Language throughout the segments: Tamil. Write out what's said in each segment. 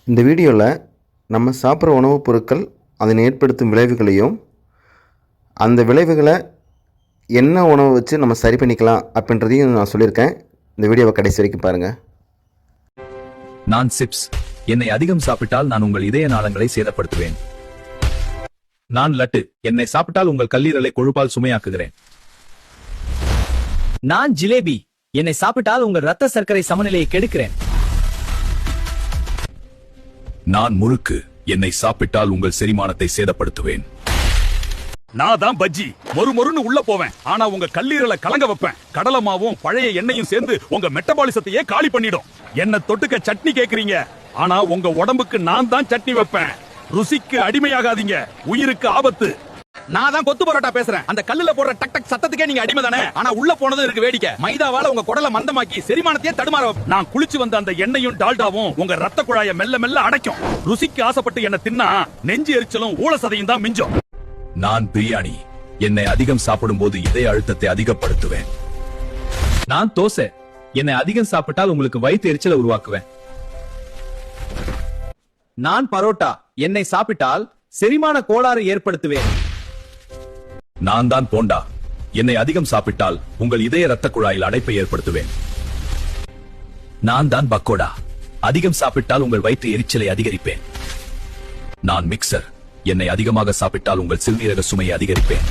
இந்த வீடியோவில் நம்ம சாப்பிட்ற உணவுப் பொருட்கள் அதனை ஏற்படுத்தும் விளைவுகளையும் அந்த விளைவுகளை என்ன உணவு வச்சு நம்ம சரி பண்ணிக்கலாம் அப்படின்றதையும் நான் சொல்லியிருக்கேன். இந்த வீடியோவை கடைசி வரைக்கும் பாருங்கள். நான் சிப்ஸ். என்னை அதிகம் சாப்பிட்டால் நான் உங்கள் இதய நாளங்களை சேதப்படுத்துவேன். நான் லட்டு. என்னை சாப்பிட்டால் உங்கள் கல்லீரலை கொழுப்பால் சுமையாக்குகிறேன். நான் ஜிலேபி. என்னை சாப்பிட்டால் உங்கள் ரத்த சர்க்கரை சமநிலையை கெடுக்கிறேன். நான் முறுக்கு. என்னை சாப்பிட்டால் உங்கள் செரிமானத்தை சேதப்படுத்துவேன். நான் தான் பஜ்ஜி. மொறுன்னு உள்ள போவேன், ஆனா உங்க கல்லீரலை கலங்க வைப்பேன். கடலை மாவும் பழைய எண்ணெயும் சேர்ந்து உங்க மெட்டபாலிசத்தையே காலி பண்ணிடும். என்ன தொட்டுக்க சட்னி கேக்குறீங்க, ஆனா உங்க உடம்புக்கு நான் தான் சட்னி வைப்பேன். ருசிக்கு அடிமையாகாதீங்க, உயிருக்கு ஆபத்து. நான் தான் கொத்து பரோட்டா பேசுறேன். அந்த கல்லுல போடுற டக் டக் சத்தத்துக்கே நீங்க அடிமை தானே. ஆனா உள்ள போனதும் இருக்கு வேடிக்கை. மைதாவால உங்க குடலை மந்தமாக்கி செரிமானத்தையே தடுமாற. நான் குளிச்சு வந்த அந்த எண்ணெயும் டால்டாவும் உங்க ரத்த குழாயை மெல்ல மெல்ல அடைக்கும். ருசிக்கு ஆசைப்பட்டு என்ன தின்னா நெஞ்சு எரிச்சலும் ஊழசதையும் தான் மிஞ்சும். நான் பிரியாணி. என்னை அதிகம் சாப்பிடும் போது இதய அழுத்தத்தை அதிகப்படுத்துவேன். நான் தோசை. என்னை அதிகம் சாப்பிட்டால் உங்களுக்கு வயிற்று எரிச்சலை உருவாக்குவேன். நான் பரோட்டா. என்னை சாப்பிட்டால் செரிமான கோளாறு ஏற்படுத்துவேன். நான் தான் போண்டா. என்னை அதிகம் சாப்பிட்டால் உங்கள் இதய ரத்த குழாயில் அடைப்பை ஏற்படுத்துவேன். நான் தான் பக்கோடா. அதிகம் சாப்பிட்டால் உங்கள் வயிற்று எரிச்சலை அதிகரிப்பேன். நான் மிக்சர். என்னை அதிகமாக சாப்பிட்டால் உங்கள் சிறுநீரக சுமையை அதிகரிப்பேன்.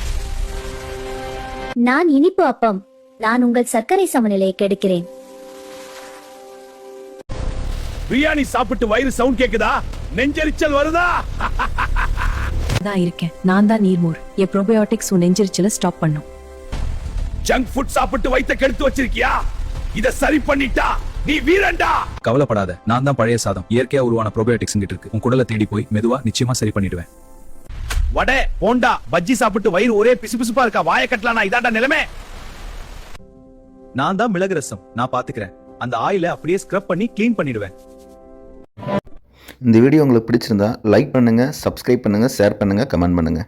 நான் இனிப்பு அப்பம். நான் உங்கள் சர்க்கரை சமநிலையை கெடுக்கிறேன். பிரியாணி சாப்பிட்டு வயிறு சவுண்ட் கேக்குதா? நெஞ்செரிச்சல் வருதா? தான் இருக்கேன். நான் தான் நீர்மோர். என் ப்ரோபயோட்டிக்ஸ் உன் நெஞ்செரிச்சலை ஸ்டாப் பண்ணும். ஜங்க் ஃபுட் சாப்பிட்டு வயித்தை கெடுத்து வச்சிருக்கியா? இத சரி பண்ணிட்டா நீ வீரன்டா. கவலைப்படாத, நான் தான் பழைய சாதம். இயற்கையா உருவான ப்ரோபயோட்டிக்ஸ் கிட்ட இருக்கு. உன் குடலை தேடி போய் மெதுவா நிச்சயமா சரி பண்ணிடுவேன். வடை போண்டா பஜ்ஜி சாப்பிட்டு வயிறு ஒரே பிசுபிசுப்பா இருக்கா? வாயை கட்டலாம். இதாண்டா நிலைமை. நான் தான் மிளகு ரசம். நான் பாத்துக்கிறேன். அந்த ஆயில அப்படியே ஸ்க்ரப் பண்ணி க்ளீன் பண்ணிடுவேன். இந்த வீடியோ உங்களுக்கு பிடிச்சிருந்தா லைக் பண்ணுங்கள், சப்ஸ்கிரைப் பண்ணுங்கள், ஷேர் பண்ணுங்கள், கமெண்ட் பண்ணுங்கள்.